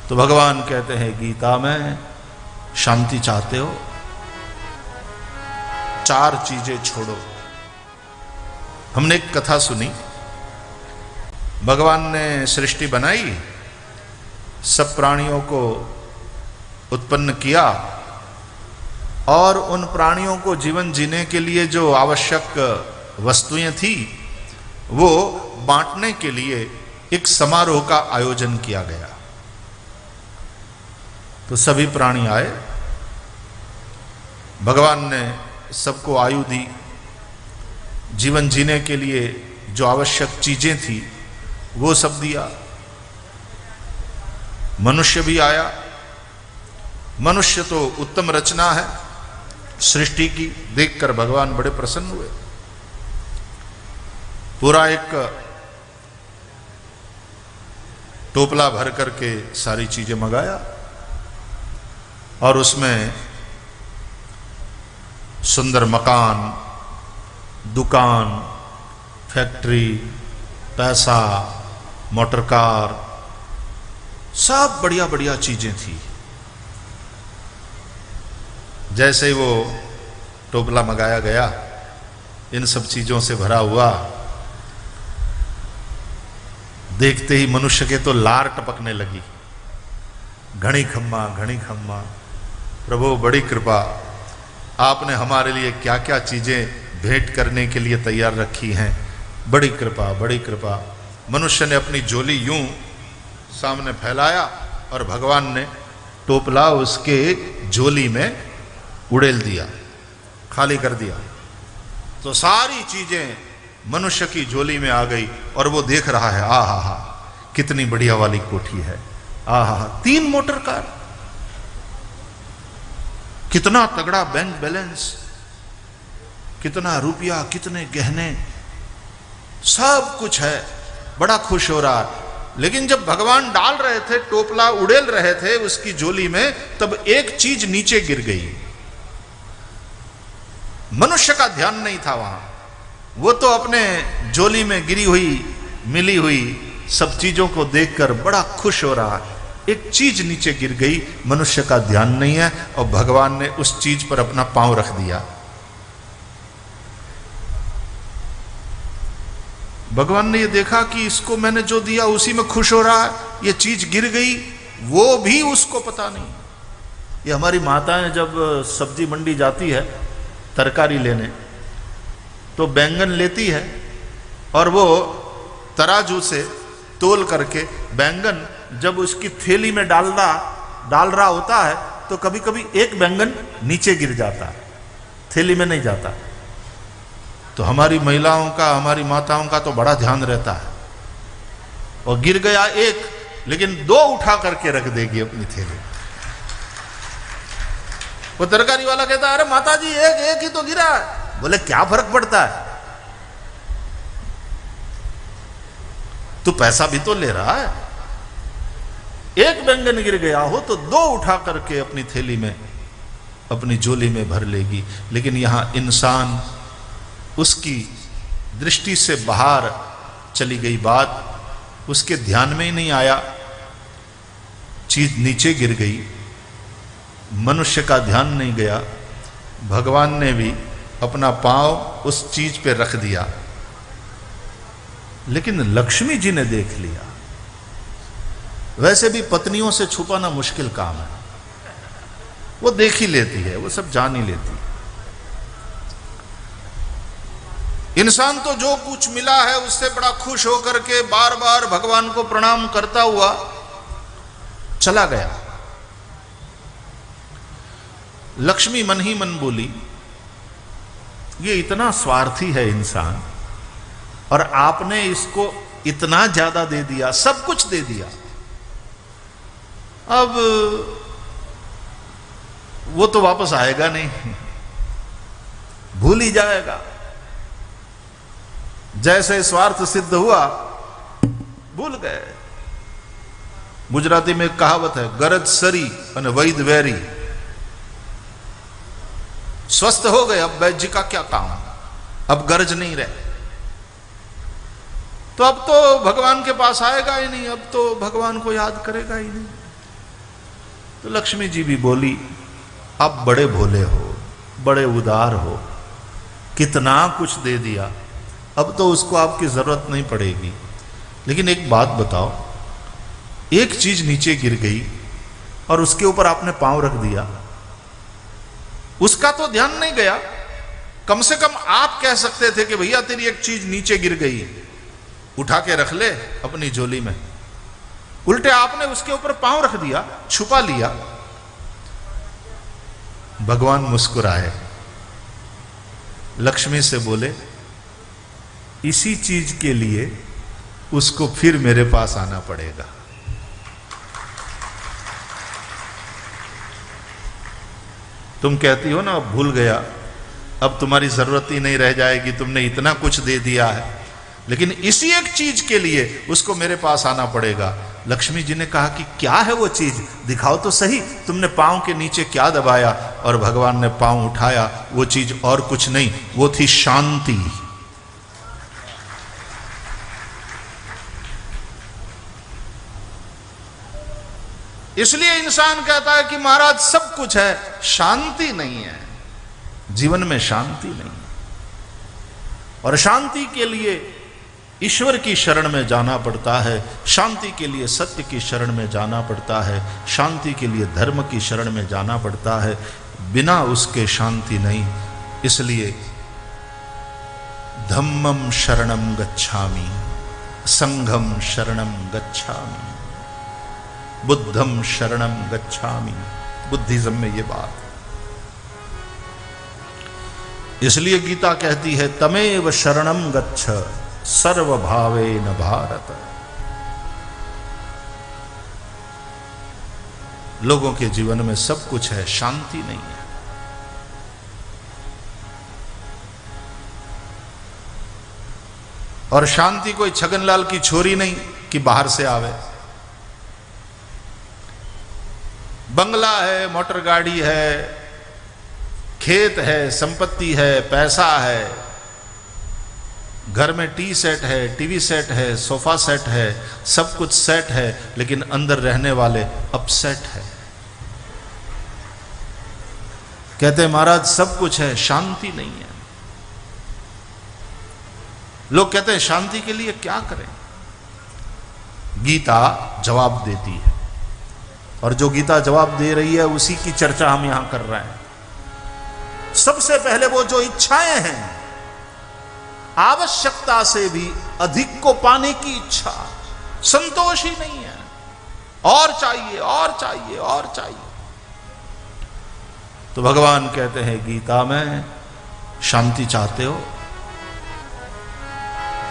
तो भगवान कहते हैं गीता में, शांति चाहते हो, 4 चीजें छोड़ो। हमने एक कथा सुनी, भगवान ने सृष्टि बनाई, सब प्राणियों को उत्पन्न किया और उन प्राणियों को जीवन जीने के लिए जो आवश्यक वस्तुएं थी वो बांटने के लिए एक समारोह का आयोजन किया गया। तो सभी प्राणी आए, भगवान ने सबको आयु दी, जीवन जीने के लिए जो आवश्यक चीजें थी वो सब दिया। मनुष्य भी आया, मनुष्य तो उत्तम रचना है सृष्टि की, देखकर भगवान बड़े प्रसन्न हुए। पूरा एक टोपला भर करके सारी चीजें मंगाया और उसमें सुंदर मकान, दुकान, फैक्ट्री, पैसा, मोटर कार, सब बढ़िया बढ़िया चीजें थी। जैसे ही वो टोपला मंगाया गया, इन सब चीजों से भरा हुआ, देखते ही मनुष्य के तो लार टपकने लगी। घड़ी खम्मा, घड़ी खम्मा, प्रभु बड़ी कृपा, आपने हमारे लिए क्या क्या चीजें भेंट करने के लिए तैयार रखी हैं, बड़ी कृपा, बड़ी कृपा। मनुष्य ने अपनी झोली यूं सामने फैलाया और भगवान ने टोपला उसके झोली में उड़ेल दिया, खाली कर दिया। तो सारी चीजें मनुष्य की झोली में आ गई और वो देख रहा है, आ हा, कितनी बढ़िया वाली कोठी है, आ हा, 3 मोटर कार, कितना तगड़ा बैंक बैलेंस, कितना रुपया, कितने गहने, सब कुछ है, बड़ा खुश हो रहा है। लेकिन जब भगवान डाल रहे थे, टोपला उड़ेल रहे थे उसकी झोली में, तब एक चीज नीचे गिर गई। मनुष्य का ध्यान नहीं था वहां, वो तो अपने झोली में गिरी हुई, मिली हुई सब चीजों को देखकर बड़ा खुश हो रहा है। एक चीज नीचे गिर गई, मनुष्य का ध्यान नहीं है और भगवान ने उस चीज पर अपना पांव रख दिया। भगवान ने ये देखा कि इसको मैंने जो दिया उसी में खुश हो रहा है, ये चीज गिर गई, वो भी उसको पता नहीं। ये हमारी माताएं जब सब्जी मंडी जाती है तरकारी लेने, तो बैंगन लेती है और वो तराजू से तोल करके बैंगन जब उसकी थैली में डाल रहा होता है, तो कभी कभी एक बैंगन नीचे गिर जाता है, थैली में नहीं जाता। तो हमारी महिलाओं का, हमारी माताओं का तो बड़ा ध्यान रहता है, और गिर गया एक, लेकिन 2 उठा करके रख देगी अपनी थैली। वो तरकारी वाला कहता है, अरे माता जी एक ही तो गिरा है। बोले क्या फर्क पड़ता है, तू पैसा भी तो ले रहा है। एक बैंगन गिर गया हो तो 2 उठा करके अपनी थैली में, अपनी झोली में भर लेगी। लेकिन यहां इंसान, उसकी दृष्टि से बाहर चली गई बात, उसके ध्यान में ही नहीं आया, चीज नीचे गिर गई, मनुष्य का ध्यान नहीं गया। भगवान ने भी अपना पांव उस चीज पे रख दिया, लेकिन लक्ष्मी जी ने देख लिया। वैसे भी पत्नियों से छुपाना मुश्किल काम है, वो देख ही लेती है, वो सब जान ही लेती है। इंसान तो जो कुछ मिला है उससे बड़ा खुश होकर के बार बार भगवान को प्रणाम करता हुआ चला गया। लक्ष्मी मन ही मन बोली, ये इतना स्वार्थी है इंसान, और आपने इसको इतना ज्यादा दे दिया, सब कुछ दे दिया, अब वो तो वापस आएगा नहीं, भूल ही जाएगा। जैसे स्वार्थ सिद्ध हुआ, भूल गए। गुजराती में एक कहावत है, गरज सरी अने वैद वैरी। स्वस्थ हो गए, अब वैद्य का क्या काम, अब गरज नहीं रहे, तो अब तो भगवान के पास आएगा ही नहीं, अब तो भगवान को याद करेगा ही नहीं। तो लक्ष्मी जी भी बोली, आप बड़े भोले हो, बड़े उदार हो, कितना कुछ दे दिया, अब तो उसको आपकी जरूरत नहीं पड़ेगी। लेकिन एक बात बताओ, एक चीज नीचे गिर गई और उसके ऊपर आपने पांव रख दिया, उसका तो ध्यान नहीं गया। कम से कम आप कह सकते थे कि भैया तेरी एक चीज नीचे गिर गई, उठा के रख ले अपनी झोली में। उल्टे आपने उसके ऊपर पांव रख दिया, छुपा लिया। भगवान मुस्कुराए, लक्ष्मी से बोले, इसी चीज के लिए उसको फिर मेरे पास आना पड़ेगा। तुम कहती हो ना अब भूल गया, अब तुम्हारी जरूरत ही नहीं रह जाएगी, तुमने इतना कुछ दे दिया है, लेकिन इसी एक चीज के लिए उसको मेरे पास आना पड़ेगा। लक्ष्मी जी ने कहा कि क्या है वो चीज, दिखाओ तो सही, तुमने पांव के नीचे क्या दबाया? और भगवान ने पांव उठाया, वो चीज और कुछ नहीं, वो थी शांति। इसलिए इंसान कहता है कि महाराज सब कुछ है, शांति नहीं है, जीवन में शांति नहीं है। और शांति के लिए ईश्वर की शरण में जाना पड़ता है, शांति के लिए सत्य की शरण में जाना पड़ता है, शांति के लिए धर्म की शरण में जाना पड़ता है, बिना उसके शांति नहीं। इसलिए धम्मम शरणम गच्छामि, संघम शरणम गच्छामि, बुद्धम शरणम गच्छामि। बुद्धिज्म में ये बात, इसलिए गीता कहती है तमेव शरणम गच्छ सर्वभावेन भारत। लोगों के जीवन में सब कुछ है, शांति नहीं है। और शांति कोई छगनलाल की छोरी नहीं कि बाहर से आवे। बंगला है, मोटर गाड़ी है, खेत है, संपत्ति है, पैसा है, घर में टी सेट है, टीवी सेट है, सोफा सेट है, सब कुछ सेट है, लेकिन अंदर रहने वाले अपसेट है। कहते हैं महाराज सब कुछ है, शांति नहीं है। लोग कहते हैं शांति के लिए क्या करें? गीता जवाब देती है, और जो गीता जवाब दे रही है उसी की चर्चा हम यहां कर रहे हैं। सबसे पहले वो जो इच्छाएं हैं, आवश्यकता से भी अधिक को पाने की इच्छा, संतोष ही नहीं है, और चाहिए और चाहिए और चाहिए। तो भगवान कहते हैं गीता में, शांति चाहते हो,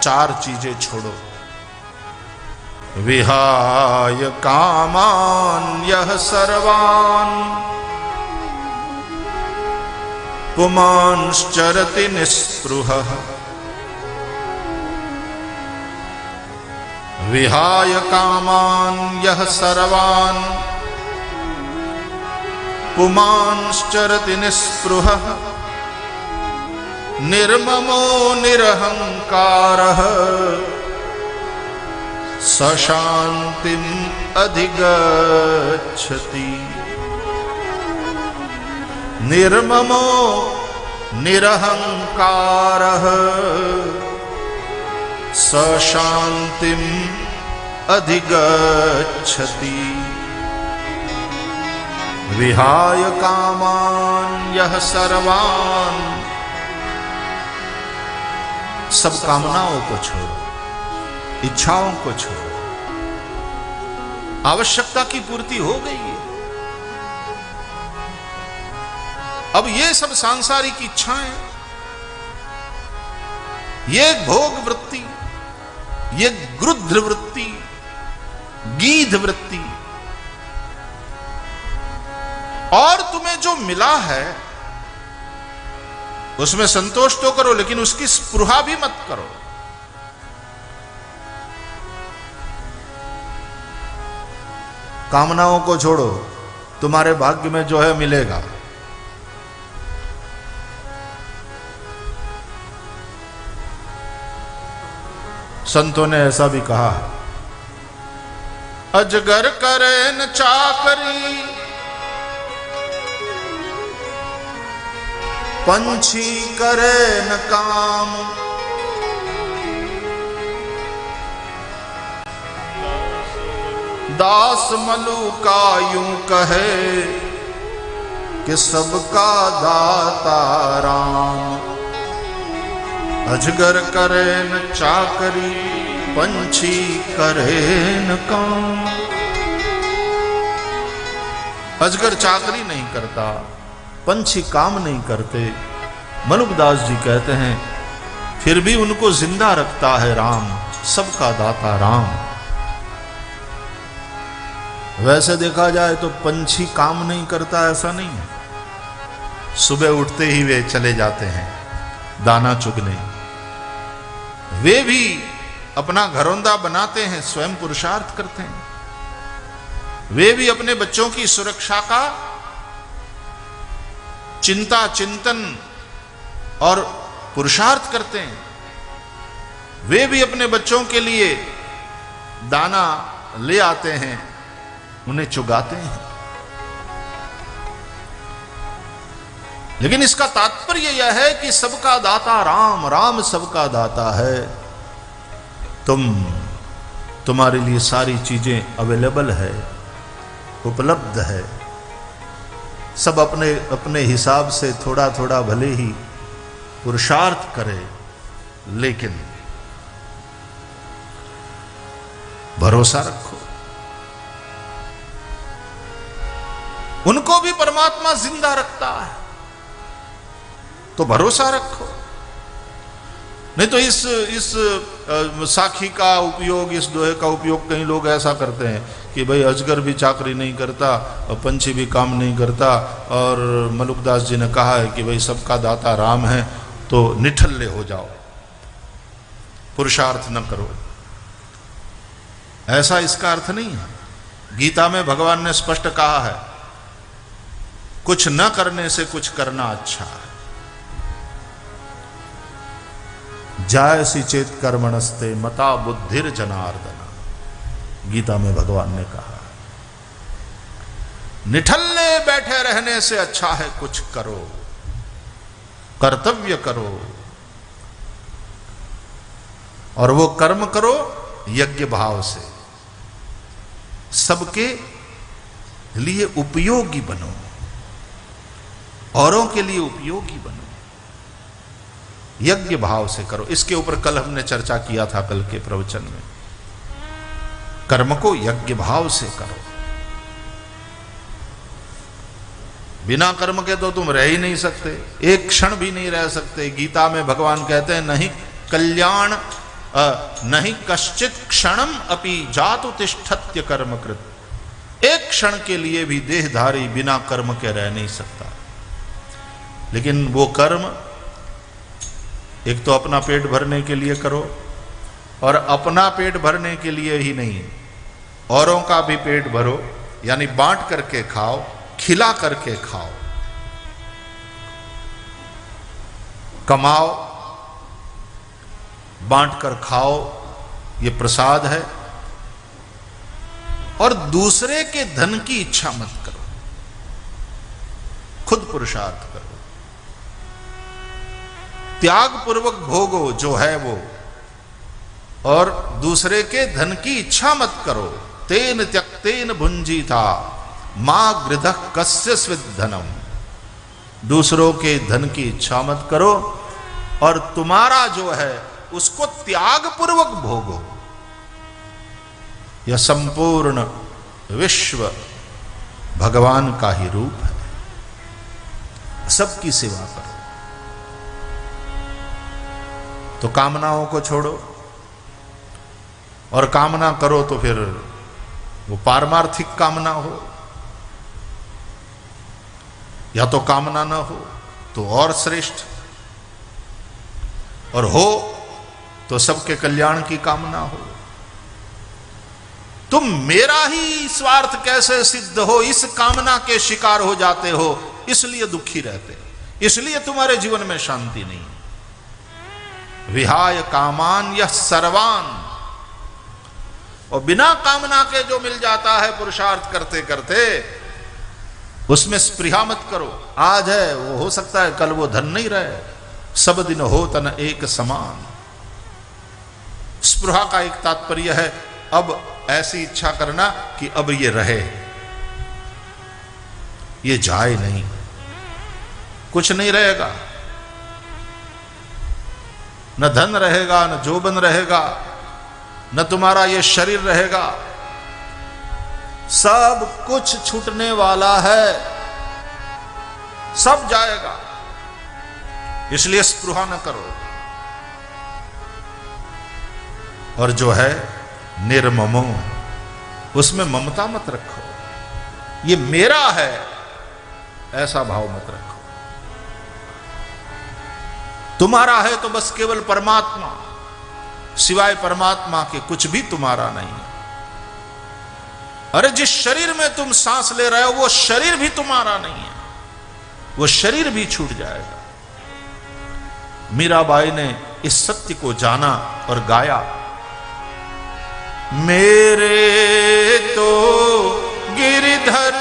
चार चीजें छोड़ो। विहाय कामान यह सर्वान पुमांश्चरति निस्पृहः। विहाय कामान यह सर्वान पुमांश्चरति निस्पृहः। निर्ममो निरहंकारः स शांतिम अधिगच्छति। निर्ममो निरहंकारः स शांतिम अधिगच्छति। विहाय कामान यह सर्वान, सब कामनाओं को छोड़ो, इच्छाओं को छोड़ो। आवश्यकता की पूर्ति हो गई है, अब ये सब सांसारिक इच्छाएं, ये भोग वृत्ति, ये गृध्र वृत्ति, गीध वृत्ति, और तुम्हें जो मिला है उसमें संतोष तो करो, लेकिन उसकी स्पृहा भी मत करो। कामनाओं को छोड़ो, तुम्हारे भाग्य में जो है मिलेगा। संतों ने ऐसा भी कहा है, अजगर करे न चाकरी पंछी करे न काम, दास मलूका यूं कहे कि सबका दाता राम। अजगर करे न चाकरी, पंछी करे न काम। अजगर चाकरी नहीं करता, पंछी काम नहीं करते। मलुकदास जी कहते हैं फिर भी उनको जिंदा रखता है राम, सबका दाता राम। वैसे देखा जाए तो पंछी काम नहीं करता ऐसा नहीं है, सुबह उठते ही वे चले जाते हैं दाना चुगने। वे भी अपना घरौंदा बनाते हैं, स्वयं पुरुषार्थ करते हैं। वे भी अपने बच्चों की सुरक्षा का चिंता चिंतन और पुरुषार्थ करते हैं। वे भी अपने बच्चों के लिए दाना ले आते हैं, उन्हें चुगाते हैं। लेकिन इसका तात्पर्य यह है कि सबका दाता राम, राम सबका दाता है। तुम्हारे लिए सारी चीजें अवेलेबल है, उपलब्ध है। सब अपने अपने हिसाब से थोड़ा थोड़ा भले ही पुरुषार्थ करे, लेकिन भरोसा रखो। उनको भी परमात्मा जिंदा रखता है, तो भरोसा रखो। नहीं तो इस साखी का उपयोग, इस दोहे का उपयोग कई लोग ऐसा करते हैं कि भाई अजगर भी चाकरी नहीं करता और पंछी भी काम नहीं करता, और मलुकदास जी ने कहा है कि भाई सबका दाता राम है, तो निठल्ले हो जाओ, पुरुषार्थ न करो। ऐसा इसका अर्थ नहीं है। गीता में भगवान ने स्पष्ट कहा है, कुछ न करने से कुछ करना अच्छा है। जायसी चेत कर्मणस्ते मता बुद्धिर जनार्दन, गीता में भगवान ने कहा। निठल्ले बैठे रहने से अच्छा है कुछ करो, कर्तव्य करो, और वो कर्म करो यज्ञ भाव से। सबके लिए उपयोगी बनो, औरों के लिए उपयोगी बनो, यज्ञ भाव से करो। इसके ऊपर कल हमने चर्चा किया था, कल के प्रवचन में। कर्म को यज्ञ भाव से करो। बिना कर्म के तो तुम रह ही नहीं सकते, एक क्षण भी नहीं रह सकते। गीता में भगवान कहते हैं, नहीं कल्याण नहीं कश्चित क्षणम अपि जातु तिष्ठत्य कर्मकृत। एक क्षण के लिए भी देहधारी बिना कर्म के रह नहीं सकता। लेकिन वो कर्म एक तो अपना पेट भरने के लिए करो, और अपना पेट भरने के लिए ही नहीं, औरों का भी पेट भरो, यानी बांट करके खाओ, खिला करके खाओ, कमाओ, बांट कर खाओ, ये प्रसाद है। और दूसरे के धन की इच्छा मत करो, खुद पुरुषार्थ करो, त्याग पूर्वक भोगो जो है वो, और दूसरे के धन की इच्छा मत करो। तेन त्यक्तेन भुंजी था मां गृधः कस्य स्विद्धनम। दूसरों के धन की इच्छा मत करो, और तुम्हारा जो है उसको त्याग पूर्वक भोगो। यह संपूर्ण विश्व भगवान का ही रूप है। सबकी सेवा करो, तो कामनाओं को छोड़ो, और कामना करो तो फिर वो पारमार्थिक कामना हो, या तो कामना ना हो तो और श्रेष्ठ, और हो तो सबके कल्याण की कामना हो। तुम मेरा ही स्वार्थ कैसे सिद्ध हो, इस कामना के शिकार हो जाते हो, इसलिए दुखी रहते, इसलिए तुम्हारे जीवन में शांति नहीं। विहाय कामान यह सर्वान, और बिना कामना के जो मिल जाता है पुरुषार्थ करते करते, उसमें स्पृहा मत करो। आज है वो, हो सकता है कल वो धन नहीं रहे। सब दिन हो तन एक समान। स्पृहा का एक तात्पर्य है अब ऐसी इच्छा करना कि अब ये रहे, ये जाए नहीं। कुछ नहीं रहेगा, न धन रहेगा, न जोबन रहेगा, न तुम्हारा ये शरीर रहेगा। सब कुछ छूटने वाला है, सब जाएगा। इसलिए स्पृहा न करो। और जो है निर्ममो, उसमें ममता मत रखो। ये मेरा है ऐसा भाव मत रखो। तुम्हारा है तो बस केवल परमात्मा, सिवाय परमात्मा के कुछ भी तुम्हारा नहीं है। अरे जिस शरीर में तुम सांस ले रहे हो वो शरीर भी तुम्हारा नहीं है, वो शरीर भी छूट जाएगा। मीराबाई ने इस सत्य को जाना और गाया, मेरे तो गिरधर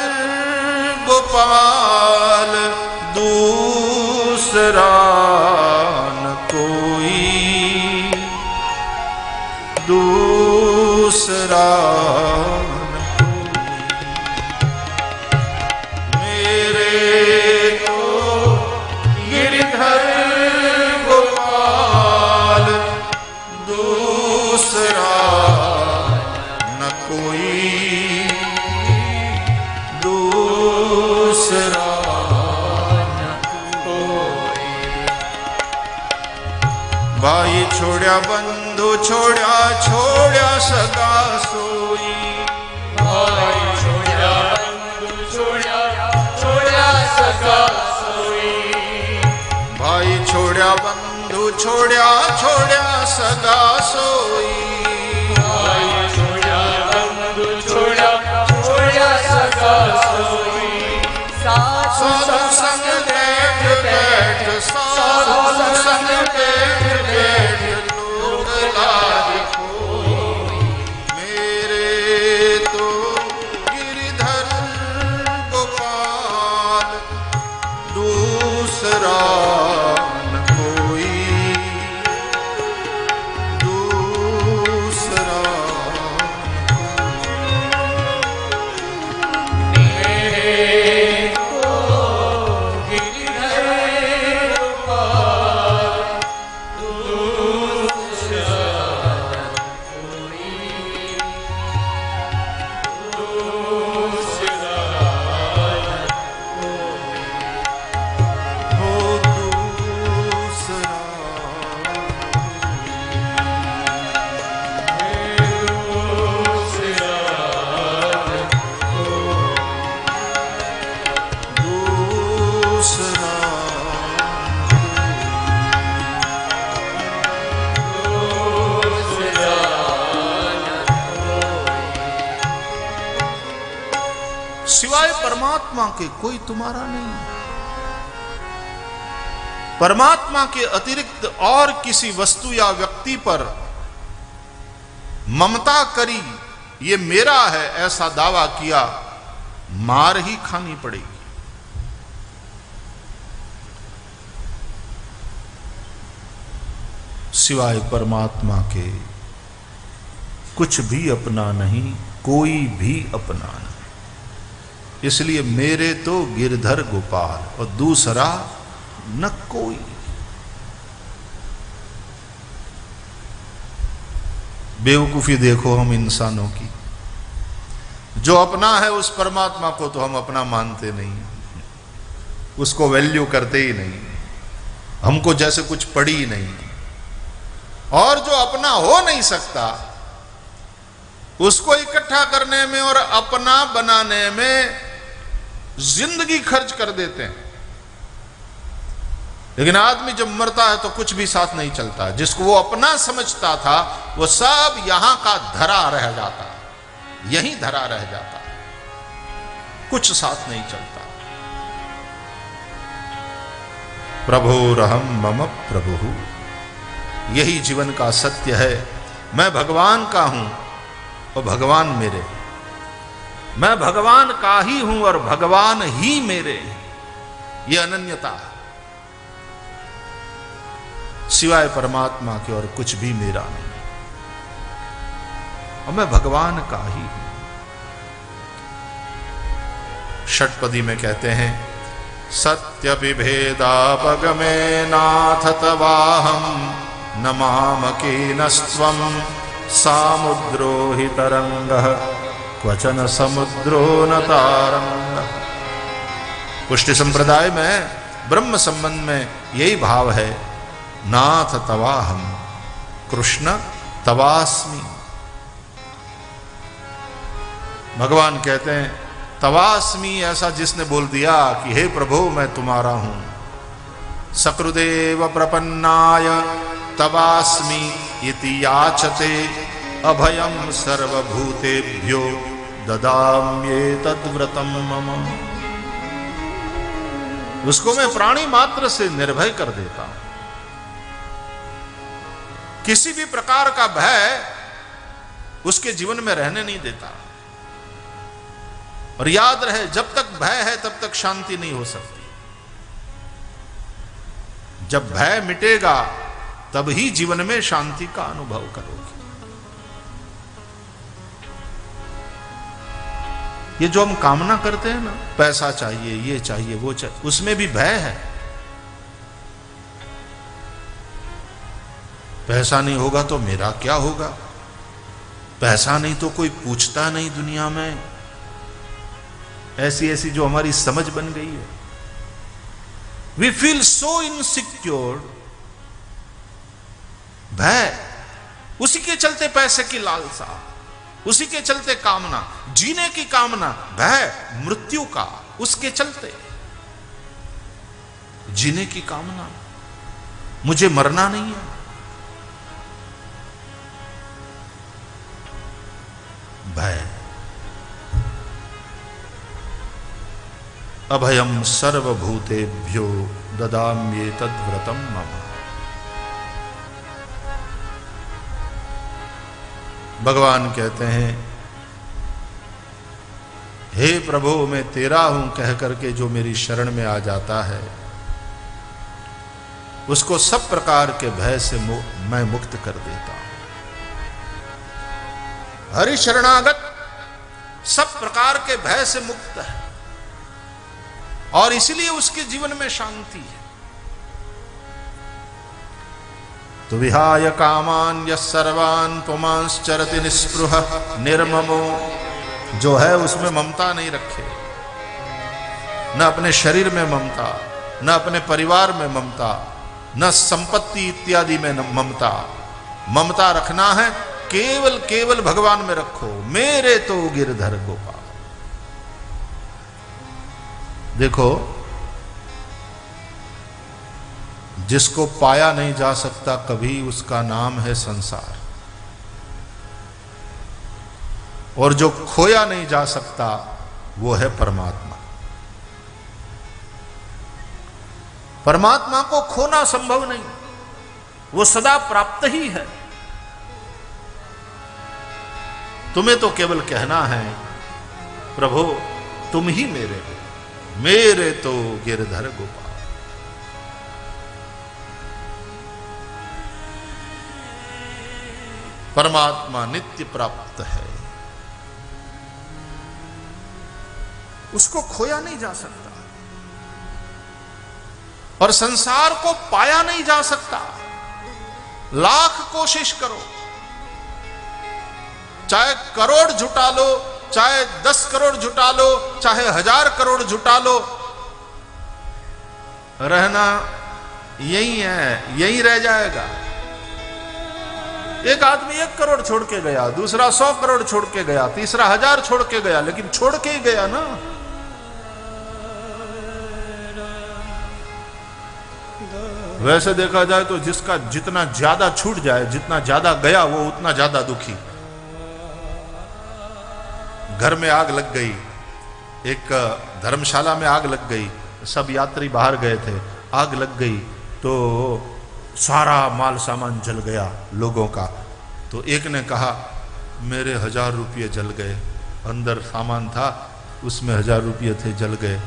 गोपाल दूसरा न कोई, दूसरा न कोई। मेरे तो गिरधर गोपाल दूसरा न कोई, दूसरा भाई छोड़ा बंधु छोड़ा, छोड़ा सगा सोई। भाई छोड़ा बंधु छोड़ा, छोड़ा सगा सोई। भाई छोड़ा बंधु छोड़ा, छोड़ा सगा सोई। भाई छोड़ा बंधु छोड़ा, छोड़ा सगा सोई। साधु संग बैठ बैठ, साधु संग बैठ बैठ लोक लाज कोई। मेरे तो गिरधर गोपाल दूसरा न कोई, दूसरा सिवाय परमात्मा के कोई तुम्हारा नहीं। परमात्मा के अतिरिक्त और किसी वस्तु या व्यक्ति पर ममता करी, ये मेरा है ऐसा दावा किया, मार ही खानी पड़ेगी। सिवाय परमात्मा के कुछ भी अपना नहीं, कोई भी अपना नहीं। इसलिए मेरे तो गिरधर गोपाल और दूसरा न कोई। बेवकूफी देखो हम इंसानों की, जो अपना है उस परमात्मा को तो हम अपना मानते नहीं, उसको वैल्यू करते ही नहीं, हमको जैसे कुछ पड़ी ही नहीं। और जो अपना हो नहीं सकता उसको इकट्ठा करने में और अपना बनाने में जिंदगी खर्च कर देते हैं। लेकिन आदमी जब मरता है तो कुछ भी साथ नहीं चलता। जिसको वो अपना समझता था वो सब यहां का धरा रह जाता, यहीं धरा रह जाता, कुछ साथ नहीं चलता। प्रभुरहम मम प्रभु, यही जीवन का सत्य है। मैं भगवान का हूं और भगवान मेरे। मैं भगवान का ही हूं और भगवान ही मेरे हैं। ये अनन्यता, सिवाय परमात्मा के और कुछ भी मेरा नहीं, और मैं भगवान का ही हूं। षटपदी में कहते हैं, सत्य विभेदापगमे नाथ तवाहम न मामकीनस्त्वं सामुद्रो हि तरंगः क्वचन समुद्रो न तारंगः। पुष्टि संप्रदाय में ब्रह्म संबंध में यही भाव है, नाथ तवाहम, कृष्ण तवास्मि। भगवान कहते हैं तवास्मि, ऐसा जिसने बोल दिया कि हे प्रभु मैं तुम्हारा हूं। सकृदेव प्रपन्नाय तवास्मि इति याचते अभयम सर्वभूतेभ्यो ददाम्येतद्व्रतम् मम। उसको मैं प्राणी मात्र से निर्भय कर देता हूं। किसी भी प्रकार का भय उसके जीवन में रहने नहीं देता। और याद रहे, जब तक भय है तब तक शांति नहीं हो सकती। जब भय मिटेगा तब ही जीवन में शांति का अनुभव करोगे। ये जो हम कामना करते हैं ना, पैसा चाहिए, ये चाहिए, वो चाहिए, उसमें भी भय है। पैसा नहीं होगा तो मेरा क्या होगा, पैसा नहीं तो कोई पूछता नहीं दुनिया में। ऐसी ऐसी जो हमारी समझ बन गई है। वी फील सो इनसिक्योर, भय, उसी के चलते पैसे की लालसा, उसी के चलते कामना, जीने की कामना, भय मृत्यु का, उसके चलते जीने की कामना, मुझे मरना नहीं है। भय। अभयम सर्वभूतेभ्यो ददाम्येतद्व्रतम् मम। भगवान कहते हैं, हे प्रभु मैं तेरा हूं कह करके जो मेरी शरण में आ जाता है, उसको सब प्रकार के भय से मैं मुक्त कर देता हूं। हरि शरणागत सब प्रकार के भय से मुक्त है और इसलिए उसके जीवन में शांति है। तो विहाय कामान यः सर्वान् पुमांश्चरति निःस्पृहः निर्ममो, जो है उसमें ममता नहीं रखे, न अपने शरीर में ममता, न अपने परिवार में ममता, न संपत्ति इत्यादि में ममता। ममता रखना है केवल केवल भगवान में रखो। मेरे तो गिरधर गोपाल। देखो, जिसको पाया नहीं जा सकता कभी, उसका नाम है संसार, और जो खोया नहीं जा सकता वो है परमात्मा। परमात्मा को खोना संभव नहीं, वो सदा प्राप्त ही है। तुम्हें तो केवल कहना है, प्रभु तुम ही मेरे हो, मेरे तो गिरधर गोपाल। परमात्मा नित्य प्राप्त है, उसको खोया नहीं जा सकता, और संसार को पाया नहीं जा सकता। लाख कोशिश करो, चाहे करोड़ जुटा लो, चाहे 10 करोड़ जुटा लो, चाहे 1000 करोड़ जुटा लो, रहना यही है, यही रह जाएगा। एक आदमी 1 करोड़ छोड़ के गया, दूसरा 100 करोड़ छोड़ के गया, तीसरा 1000 छोड़ के गया, लेकिन छोड़ के ही गया ना। वैसे देखा जाए तो जिसका जितना ज्यादा छूट जाए, जितना ज्यादा गया, वो उतना ज्यादा दुखी। घर में आग लग गई, एक धर्मशाला में आग लग गई, सब यात्री बाहर गए थे, आग लग गई तो सारा माल सामान जल गया लोगों का। तो एक ने कहा मेरे 1000 रुपये जल गए, अंदर सामान था, उसमें 1000 रुपये थे, जल गए।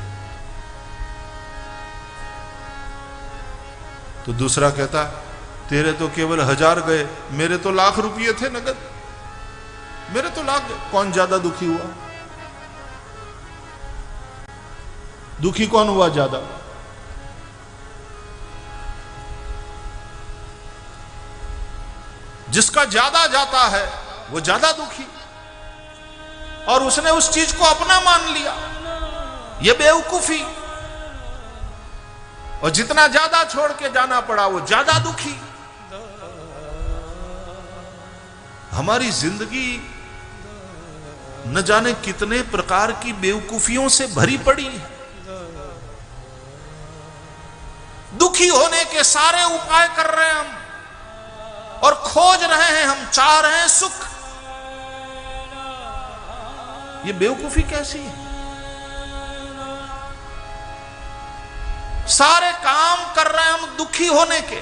तो दूसरा कहता तेरे तो केवल 1000 गए, मेरे तो लाख रुपये थे नगद, मेरे तो लाख गए। कौन ज्यादा दुखी हुआ? दुखी कौन हुआ ज्यादा? जिसका ज्यादा जाता है वो ज्यादा दुखी, और उसने उस चीज को अपना मान लिया, ये बेवकूफी। और जितना ज्यादा छोड़ के जाना पड़ा वो ज्यादा दुखी। हमारी जिंदगी न जाने कितने प्रकार की बेवकूफियों से भरी पड़ी है। दुखी होने के सारे उपाय कर रहे हैं हम, और खोज रहे हैं, हम चाह रहे हैं सुख। ये बेवकूफी कैसी है? सारे काम कर रहे हैं हम दुखी होने के,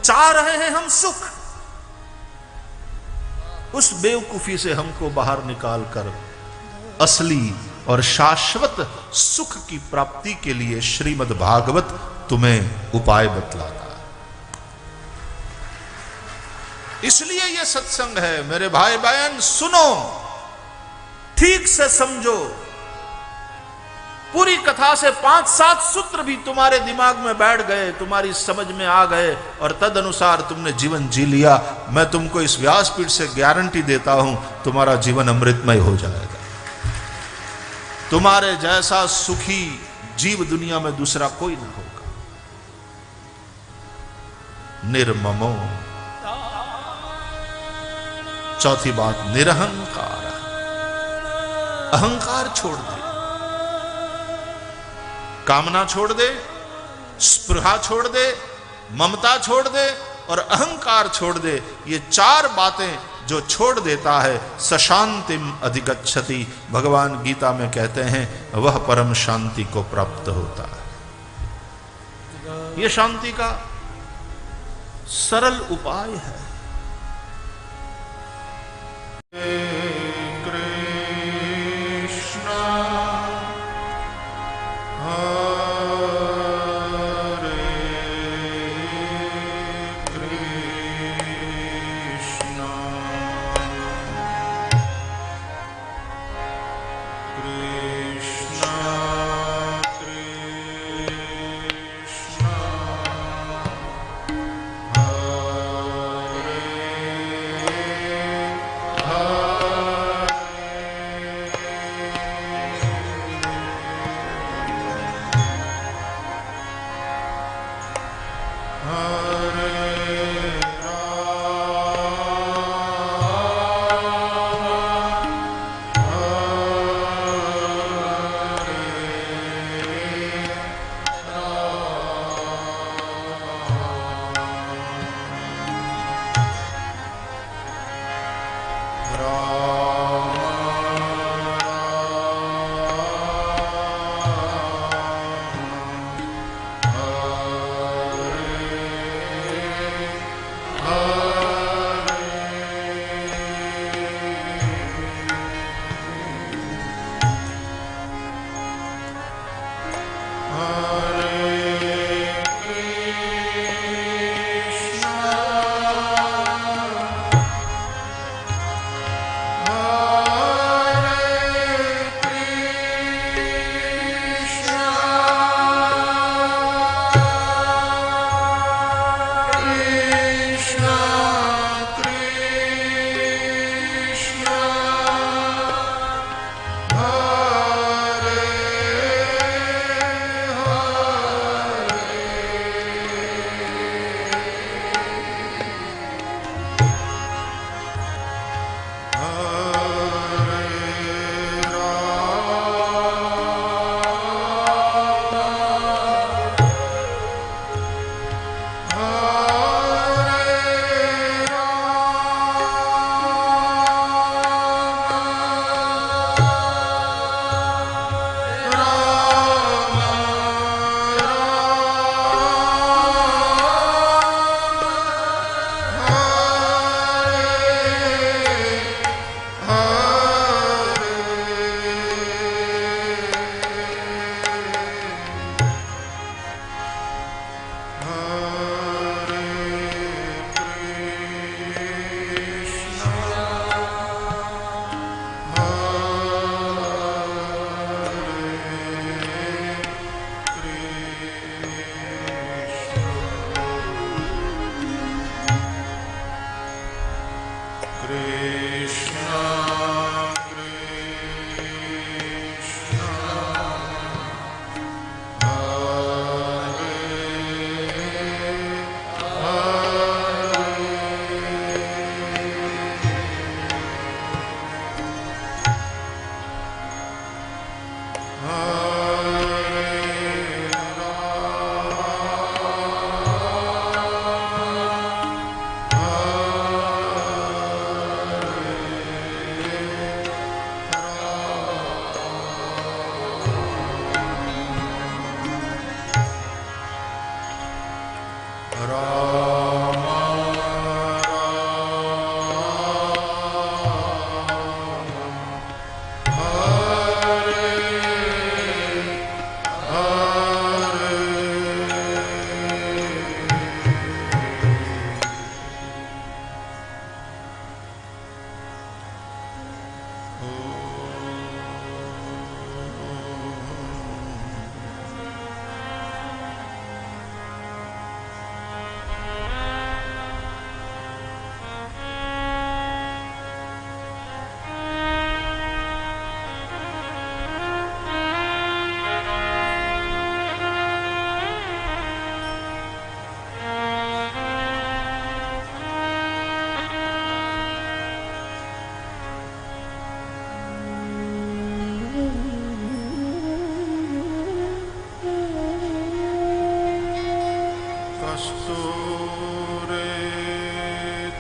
चाह रहे हैं हम सुख। उस बेवकूफी से हमको बाहर निकाल कर असली और शाश्वत सुख की प्राप्ति के लिए श्रीमद् भागवत तुम्हें उपाय बतलाता है। इसलिए यह सत्संग है मेरे भाई बहन, सुनो, ठीक से समझो। पूरी कथा से 5-7 सूत्र भी तुम्हारे दिमाग में बैठ गए, तुम्हारी समझ में आ गए, और तद अनुसार तुमने जीवन जी लिया। मैं तुमको इस व्यासपीठ से गारंटी देता हूं, तुम्हारा जीवन अमृतमय हो जाएगा। तुम्हारे जैसा सुखी जीव दुनिया में दूसरा कोई ना होगा। निर्ममो, चौथी बात, निरहंकार। अहंकार छोड़ दे, कामना छोड़ दे, स्पृहा छोड़ दे, ममता छोड़ दे और अहंकार छोड़ दे। ये 4 बातें जो छोड़ देता है, सशांतिम अधिगच्छति। भगवान गीता में कहते हैं वह परम शांति को प्राप्त होता है। यह शांति का सरल उपाय है।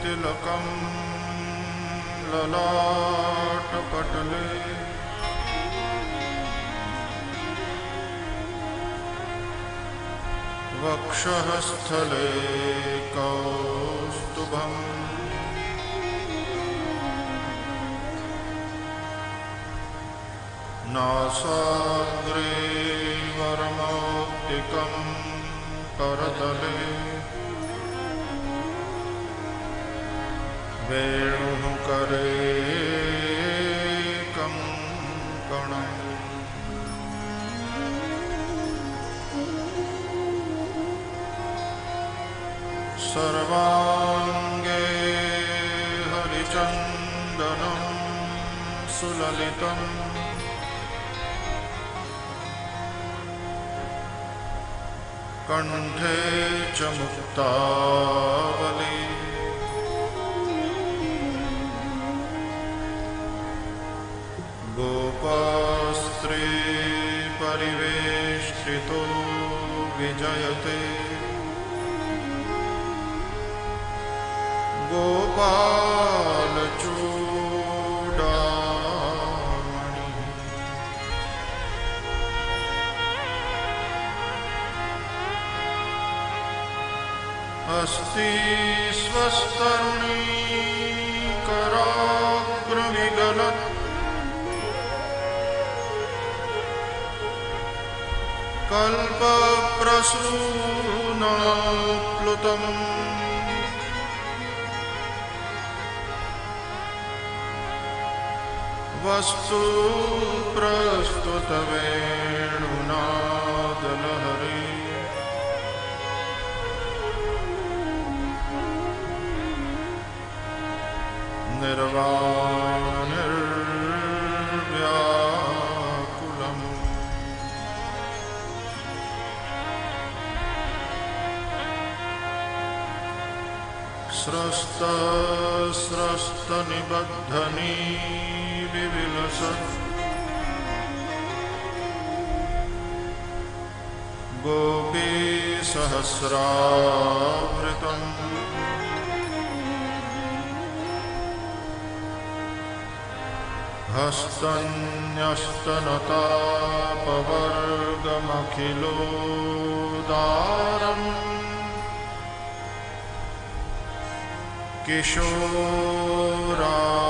तिलकं ललाटपटले वक्षः स्थले कौस्तुभम् नासाग्रे वरमौक्तिकं करतले वेणुः करे कंकणम् सर्वांगे हरिचन्दनं सुललितम् कंठे च मुक्तावली गोपास्त्री परिवेष्टितो विजयते गोपालचूडामणि अस्ति स्वस्तरुणी कराग्रविगलत् कल्पप्रसूनाप्लुतम् वस्तु प्रस्तुतवेणुनादलहरी निर्वाणनिर्व्याकुलम् स्रस्तनिबद्धनी विलसत् गोपीसहस्रावृतम् हस्तन्यस्तनतापवर्गमखिलोदारम्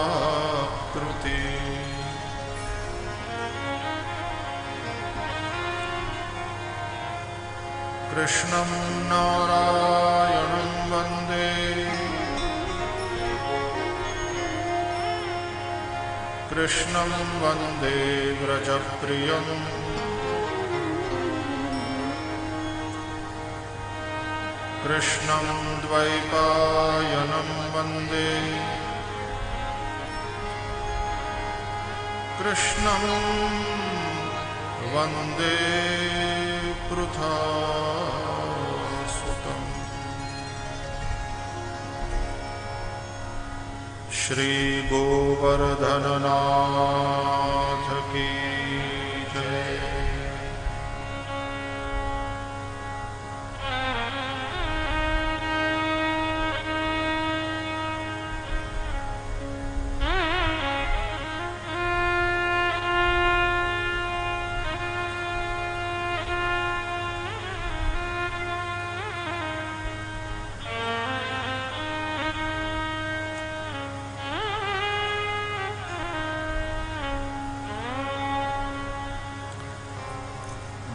किशोराकृति कृष्णं नारायणं वन्दे कृष्णं वन्दे व्रजप्रियम् कृष्णं द्वैपायनं वन्दे कृष्णं वन्दे पृथासुतम् श्री गोवर्धननाथ की जय।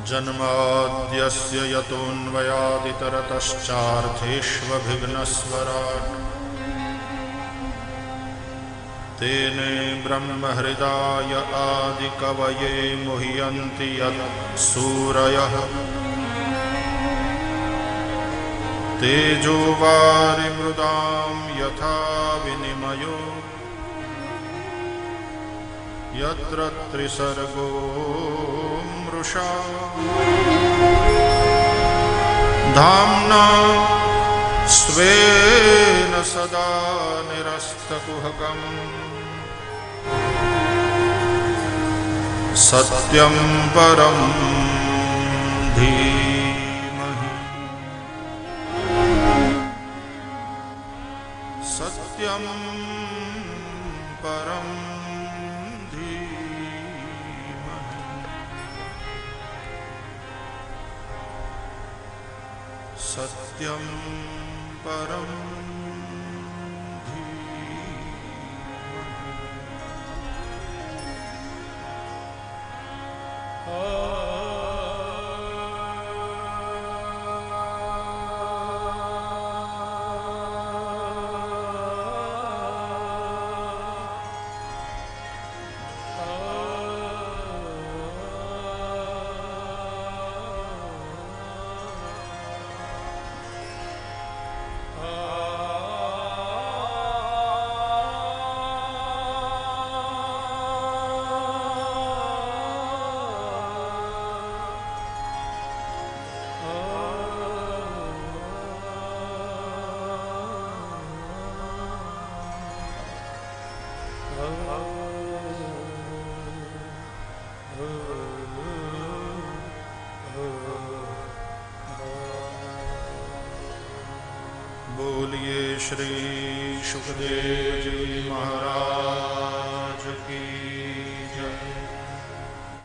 जन्माद्यस्य यतोऽन्वयादितरतश्चार्थेष्वभिघ्नस्वराट् तेने ब्रह्महृदाय आदिकवये मुह्यन्ति यत् सूरयः तेजो वारिमृदां यथा विनिमयो यत्र त्रिसर्गो मृषा धाम्ना स्वेन सदा निरस्तकुहकम् सत्यं परं धीमहि सत्यं परं सत्यं परं बोलिए श्री सुखदेव जी महाराज की।